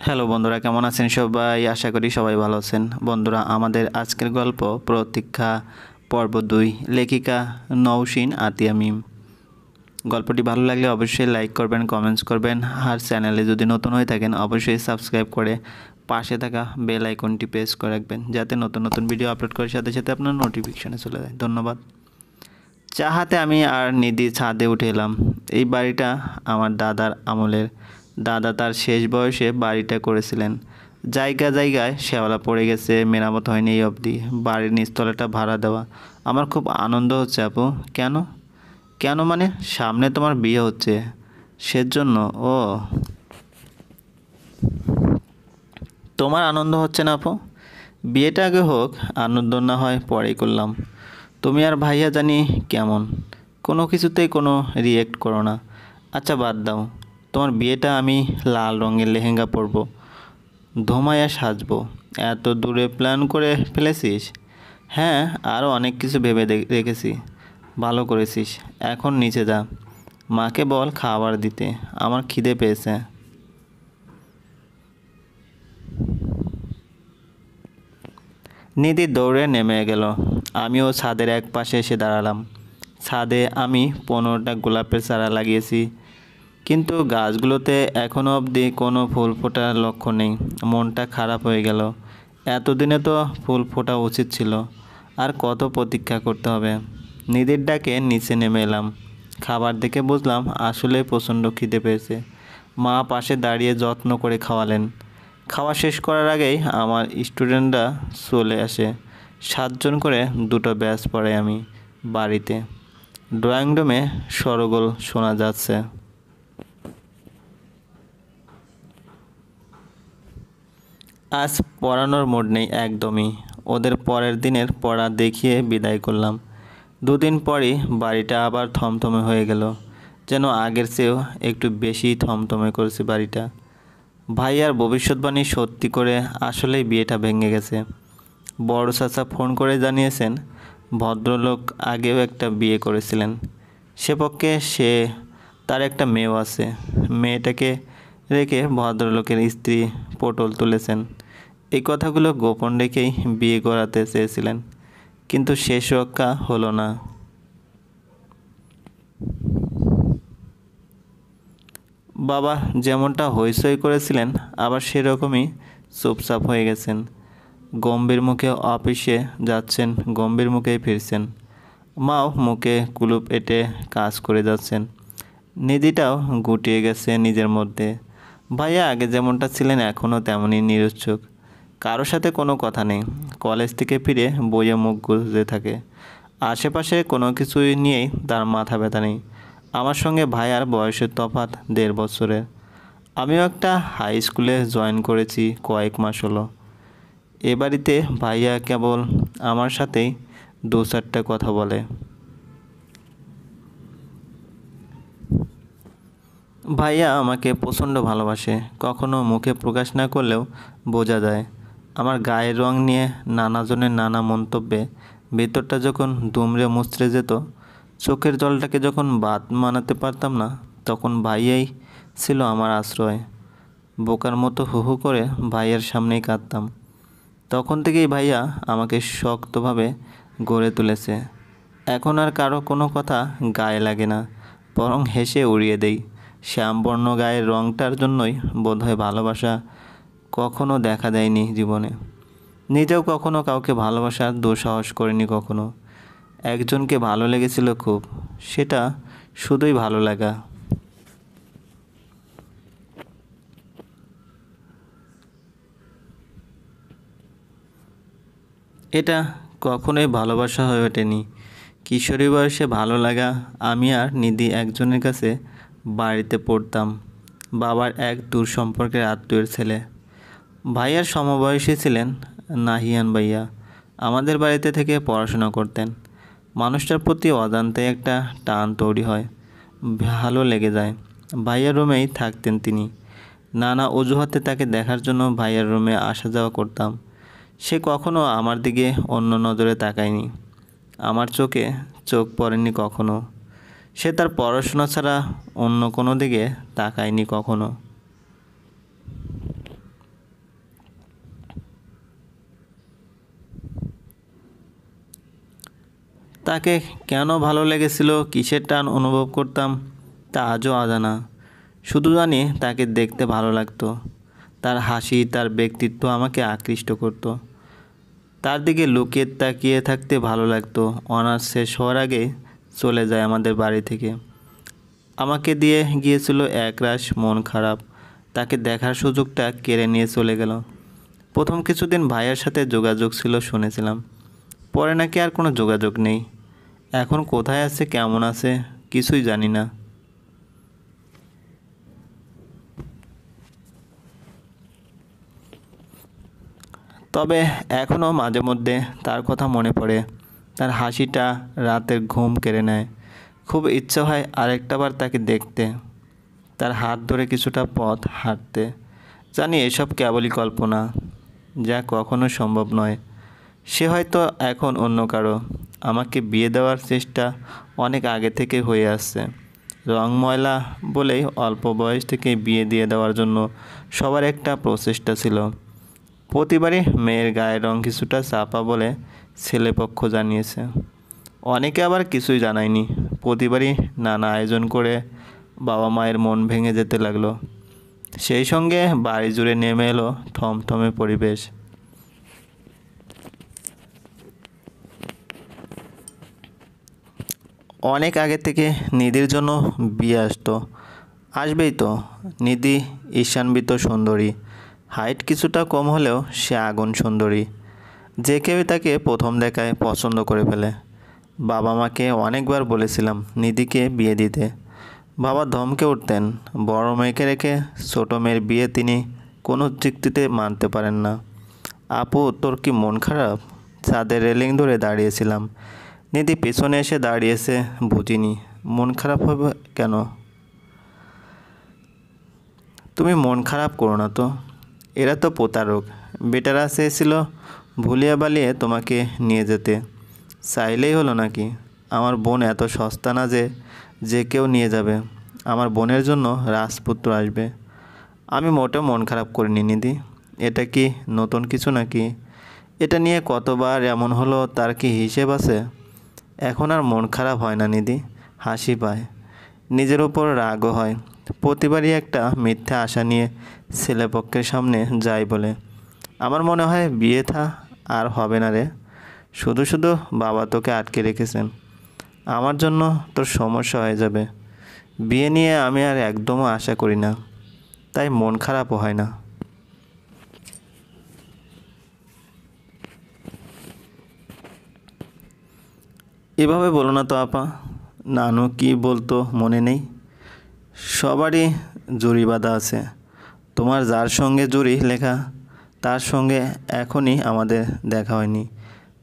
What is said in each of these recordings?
Hello বন্ধুরা, কেমন আছেন সবাই? আশা করি সবাই ভালো আছেন। বন্ধুরা, আমাদের আজকের গল্প প্রতীক্ষা পর্ব 2, লেখিকা নওশিন আতিয়া মিম। গল্পটি ভালো লাগলে অবশ্যই লাইক করবেন, কমেন্টস করবেন, আর চ্যানেলে যদি নতুন হয়ে থাকেন অবশ্যই সাবস্ক্রাইব করে পাশে থাকা বেল আইকনটি প্রেস করে রাখবেন, যাতে নতুন নতুন ভিডিও আপলোড করার সাথে সাথে আপনার নোটিফিকেশানে চলে যায়। ধন্যবাদ। চাহাতে আমি আর নিধি ছাদে উঠে এলাম। এই বাড়িটা আমার দাদার আমলের। দাদা তার শেষ বয়সে বাড়িটা করেছিলেন। জায়গায় শেওলা পড়ে গেছে, মেরামত হয়নি এই অবধি। বাড়ির নিচতলাটা ভাড়া দেওয়া। আমার খুব আনন্দ হচ্ছে আপু। কেন? কেন মানে, সামনে তোমার বিয়ে হচ্ছে, সেজন্য। ও, তোমার আনন্দ হচ্ছে না আপু? বিয়েটা আগে হোক, আনন্দ না হয় পরেই করলাম। তুমি আর ভাইয়া জানি কেমন, কোনো কিছুতেই কোনো রিয়েক্ট করো না। আচ্ছা বাদ দাও, তোমার বিয়েটা আমি লাল রঙের লেহেঙ্গা পরবো, ধোমায়া সাজবো। এত দূরে প্ল্যান করে ফেলেছিস? হ্যাঁ, আরও অনেক কিছু ভেবে রেখেছি। ভালো করেছিস। এখন নিচে যা, মাকে বল খাবার দিতে, আমার খিদে পেয়েছে। নিধি দৌড়ে নেমে গেল। আমিও ছাদের এক পাশে এসে দাঁড়ালাম। ছাদে আমি 15টা গোলাপের চারা লাগিয়েছি, কিন্তু গাছগুলোতে এখনও অবধি কোনো ফুল ফোটার লক্ষ্য নেই। মনটা খারাপ হয়ে গেল। এতদিনে তো ফুল ফোটা উচিত ছিল। আর কত প্রতীক্ষা করতে হবে। নিধির ডাকে নিচে নেমে এলাম। খাবার দেখে বুঝলাম আসলেই প্রচণ্ড খিদে পেয়েছে। মা পাশে দাঁড়িয়ে যত্ন করে খাওয়ালেন। খাওয়া শেষ করার আগেই আমার স্টুডেন্টরা চলে আসে। 7 জন করে 2টো ব্যাচ পড়াই আমি বাড়িতে। ড্রয়িং রুমে শোরগোল শোনা যাচ্ছে। আজ পড়ানোর মুড নেই একদমই। ওদের পরের দিনের পড়া দেখিয়ে বিদায় করলাম। 2 দিন পরই বাড়িটা আবার থমথমে হয়ে গেল। যেন আগের চেয়েও একটু বেশি থমথমে করেছে বাড়িটা। ভাইয়ার ভবিষ্যৎবাণী সত্যি করে আসলেই বিয়েটা ভেঙে গেছে। বড় চাচা ফোন করে জানিয়েছেন ভদ্রলোক আগেও একটা বিয়ে করেছিলেন। সে পক্ষে তার একটা মেয়েও আছে। মেয়েটাকে রেখে ভদ্রলোকের স্ত্রী পটল তুলেছেন। এই কথাগুলো গোপন রেখেই বিয়ে করাতে চেয়েছিলেন, কিন্তু শেষ রক্ষা হলো না। বাবা যেমনটা হইচই করেছিলেন, আবার সেরকমই চুপচাপ হয়ে গেছেন। গম্ভীর মুখে অফিসে যাচ্ছেন, গম্ভীর মুখেই ফিরছেন। মাও মুখে কুলুপ এঁটে কাজ করে যাচ্ছেন। নিধিটাও গুটিয়ে গেছে নিজের মধ্যে। ভাইয়া আগে যেমনটা ছিলেন এখনও তেমনই নিরুৎসুক। কারোর সাথে কোনো কথা নেই। কলেজ থেকে ফিরে বইয়ে মুখ গুঁজে থাকে। আশেপাশে কোনো কিছুই নিয়েই তার মাথা ব্যথা নেই। আমার সঙ্গে ভাইয়ার বয়সের তফাৎ 1.5 বছরের। আমিও একটা হাই স্কুলে জয়েন করেছি কয়েক মাস হলো। এ বাড়িতে ভাইয়া কেবল আমার সাথেই 2-4টা কথা বলে। ভাইয়া আমাকে প্রচণ্ড ভালোবাসে, কখনো মুখে প্রকাশ না করলেও বোঝা যায়। আমার গায়ের রং নিয়ে নানাজনের নানা মন্তব্যে ভেতরটা যখন দুমড়ে মুচড়ে যেত, চোখের জলটাকে যখন বাদ মানাতে পারতাম না, তখন ভাইয়াই ছিল আমার আশ্রয়। বোকার মতো হু হু করে ভাইয়ার সামনেই কাঁদতাম। তখন থেকেই ভাইয়া আমাকে শক্তভাবে গড়ে তুলেছে। এখন আর কারো কোনো কথা গায়ে লাগে না, বরং হেসে উড়িয়ে দেই। শ্যামবর্ণ গায়ের রঙটার জন্যই বোধহয় ভালোবাসা কখনো দেখা দেয়নি জীবনে। নিজেও কখনো কাউকে ভালোবাসার দুঃসাহস করিনি কখনো। একজনকে ভালো লেগেছিল খুব, সেটা শুধুই ভালো লাগা। এটা কখনোই ভালোবাসা হয়ে ওঠেনি। কিশোরী বয়সে ভালো লাগা। আমি আর নিধি একজনের কাছে বাড়িতে পড়তাম, বাবার এক দূর সম্পর্কের আত্মীয়ের ছেলে। ভাইয়ার সমবয়সী ছিলেন নাহিয়ান ভাইয়া। আমাদের বাড়িতে থেকে পড়াশোনা করতেন। মানুষটার প্রতি অজান্তে একটা টান তৈরি হয়, ভালো লেগে যায়। ভাইয়ার রুমেই থাকতেন তিনি। নানা অজুহাতে তাকে দেখার জন্য ভাইয়ার রুমে আসা যাওয়া করতাম। সে কখনো আমার দিকে অন্য নজরে তাকায়নি, আমার চোখে চোখ পড়েনি কখনো। সে তার পড়াশোনা ছাড়া অন্য কোনো দিকে তাকায়নি কখনো। তাকে কেন ভালো লেগেছিল, কিসের টান অনুভব করতাম তা আজও অজানা। শুধু জানি তাকে দেখতে ভালো লাগতো, তার হাসি, তার ব্যক্তিত্ব আমাকে আকৃষ্ট করতো। তার দিকে লুকিয়ে তাকিয়ে থাকতে ভালো লাগতো। অনার্স শেষ হওয়ার আগে চলে যায় আমাদের বাড়ি থেকে। আমাকে দিয়ে গিয়েছিল একরাশ মন খারাপ। তাকে দেখার সুযোগটা কেড়ে নিয়ে চলে গেল। প্রথম কিছুদিন ভাইয়ের সাথে যোগাযোগ ছিল শুনেছিলাম, পরে নাকি আর কোনো যোগাযোগ নেই। এখন কোথায় আছে, কেমন আছে, কিছুই জানি না। তবে এখনও মাঝে মধ্যে তার কথা মনে পড়ে। তার হাসিটা রাতের ঘুম কেড়ে নেয়। খুব ইচ্ছা হয় আরেকটাবার তাকে দেখতে, তার হাত ধরে কিছুটা পথ হাঁটতে। জানি এসব কেবলই কল্পনা, যা কখনো সম্ভব নয়। সে হয়তো এখন অন্য কারো। আমাকে বিয়ে দেওয়ার চেষ্টা অনেক আগে থেকে হয়ে আসছে। রং ময়লা বলেই অল্প বয়স থেকে বিয়ে দিয়ে দেওয়ার জন্য সবার একটা প্রচেষ্টা ছিল। প্রতিবারই মেয়ের গায়ের রং কিছুটা চাপা বলে ছেলেপক্ষ জানিয়েছে। অনেকে আবার কিছুই জানায়নি। প্রতিবারই নানা আয়োজন করে বাবা মায়ের মন ভেঙে যেতে লাগলো। সেই সঙ্গে বাড়ি জুড়ে নেমে এলো থমথমে পরিবেশ। অনেক আগে থেকে নিধির জন্য বিয়ে আসতো, আসবেই তো। নিধি ঈশান্বিত সুন্দরী, হাইট কিছুটা কম হলেও সে আগুন সুন্দরী। যে কেউ তাকে প্রথম দেখায় পছন্দ করে ফেলে। বাবা মাকে অনেকবার বলেছিলাম নিধিকে বিয়ে দিতে। বাবা ধমকে উঠতেন, বড় মেয়েকে রেখে ছোট মেয়ের বিয়ে তিনি কোনো যুক্তিতে মানতে পারেন না। আপু, তোর কি মন খারাপ? ছাদের রেলিং ধরে দাঁড়িয়েছিলাম। নিধি পেছনে এসে দাঁড়িয়েছে। বুঝিনি, মন খারাপ হবে কেন? তুমি মন খারাপ করো না তো, এরা তো প্রতারক। বেটারা চেয়েছিল ভুলিয়ে বালিয়ে তোমাকে নিয়ে যেতে, চাইলেই হলো নাকি? আমার বোন এত সস্তা না যে যে কেউ নিয়ে যাবে। আমার বোনের জন্য রাজপুত্র আসবে। আমি মোটেও মন খারাপ করিনি নিধি। এটা কি নতুন কিছু নাকি? এটা নিয়ে কতবার এমন হলো, তার কি হিসেব আছে? এখন আর মন খারাপ হয় না নিধি, হাসি পায়, নিজের ওপর রাগও হয়। প্রতিবারই একটা মিথ্যা আশা নিয়ে ছেলেপক্ষের সামনে যাই বলে। আমার মনে হয় বিয়ে থা আর হবে না রে। শুধু শুধু বাবা তোকে আটকে রেখেছেন। আমার জন্য তোর সমস্যা হয়ে যাবে। বিয়ে নিয়ে আমি আর একদমও আশা করি না, তাই মন খারাপও হয় না। এভাবে বলো না তো আপা। নানু কি বলতো মনে নেই? সবারই জুরি বাঁধা আছে। তোমার যার সঙ্গে জুরি লেখা, তার সঙ্গে এখনই আমাদের দেখা হয়নি,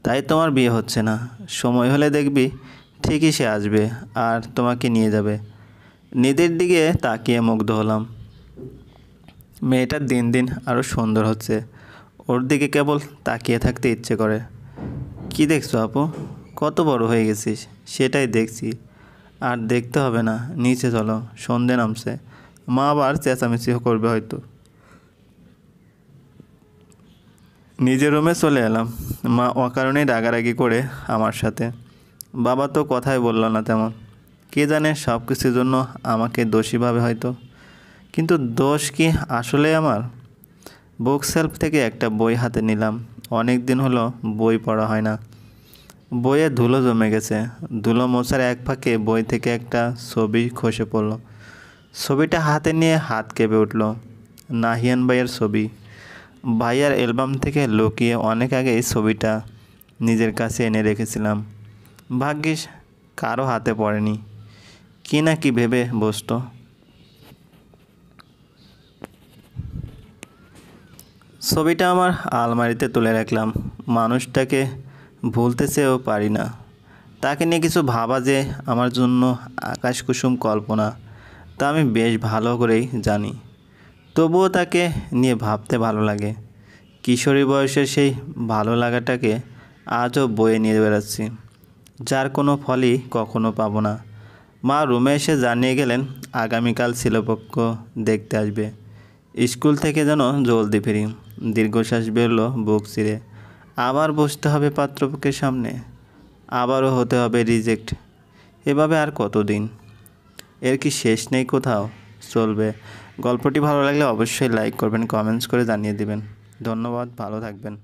তাই তোমার বিয়ে হচ্ছে না। সময় হলে দেখবি ঠিকই সে আসবে আর তোমাকে নিয়ে যাবে। নিধির দিকে তাকিয়ে মুগ্ধ হলাম। মেয়েটা দিন দিন আরও সুন্দর হচ্ছে। ওর দিকে কেবল তাকিয়ে থাকতে ইচ্ছে করে। কি দেখছো আপু? কত বড় হয়ে গেছিস? সেটাই দেখছি। আর দেখতে হবে না, নিচে চলো, সন্ধে নামছে। মা আবার চেঁচামেচি করবে হয়তো। নিজের রুমে চলে এলাম। মা অকারণেই রাগারাগি করে আমার সাথে। বাবা তো কথাই বলল না তেমন। কে জানে, সব কিছুর জন্য আমাকে দোষী ভাবে হয়তো। কিন্তু দোষ কি আসলে আমার? বুক সেলফ থেকে একটা বই হাতে নিলাম। অনেক দিন হলো বই পড়া হয় না। বইয়ে ধুলো জমে গেছে। ধুলো মোছার এক ফাঁকে বই থেকে একটা ছবি খসে পড়ল। ছবিটা হাতে নিয়ে হাত কেঁপে উঠল। নাহিয়ান ভাইয়ের ছবি। ভাইয়ার অ্যালবাম থেকে লুকিয়ে অনেক আগেই ছবিটা নিজের কাছে এনে রেখেছিলাম। ভাগ্যিস কারো হাতে পড়েনি। কি না কি ভেবে বসতো। ছবিটা আমার আলমারিতে তুলে রাখলাম। মানুষটাকে ভুলতে চেয়েও পারি না। তাকে নিয়ে কিছু ভাবা যে আমার জন্য আকাশকুসুম কল্পনা, তা আমি বেশ ভালো করেই জানি। তবুও তাকে নিয়ে ভাবতে ভালো লাগে। কিশোরী বয়সের সেই ভালো লাগাটাকে আজও বয়ে নিয়ে বেড়াচ্ছি, যার কোনো ফলই কখনো পাবো না। মা রুমে এসে জানিয়ে গেলেন আগামীকাল ছেলেপক্ষ দেখতে আসবে। স্কুল থেকে যেন জলদি ফিরি। দীর্ঘশ্বাস বেরোলো বুক চিরে। আবার বসতে হবে পাত্রপক্ষের সামনে। আবারও হতে হবে রিজেক্ট। এভাবে আর কতদিন? এর কি শেষ নেই কোথাও? চলবে। গল্পটি ভালো লাগলে অবশ্যই লাইক করবেন, কমেন্টস করে জানিয়ে দিবেন। ধন্যবাদ, ভালো থাকবেন।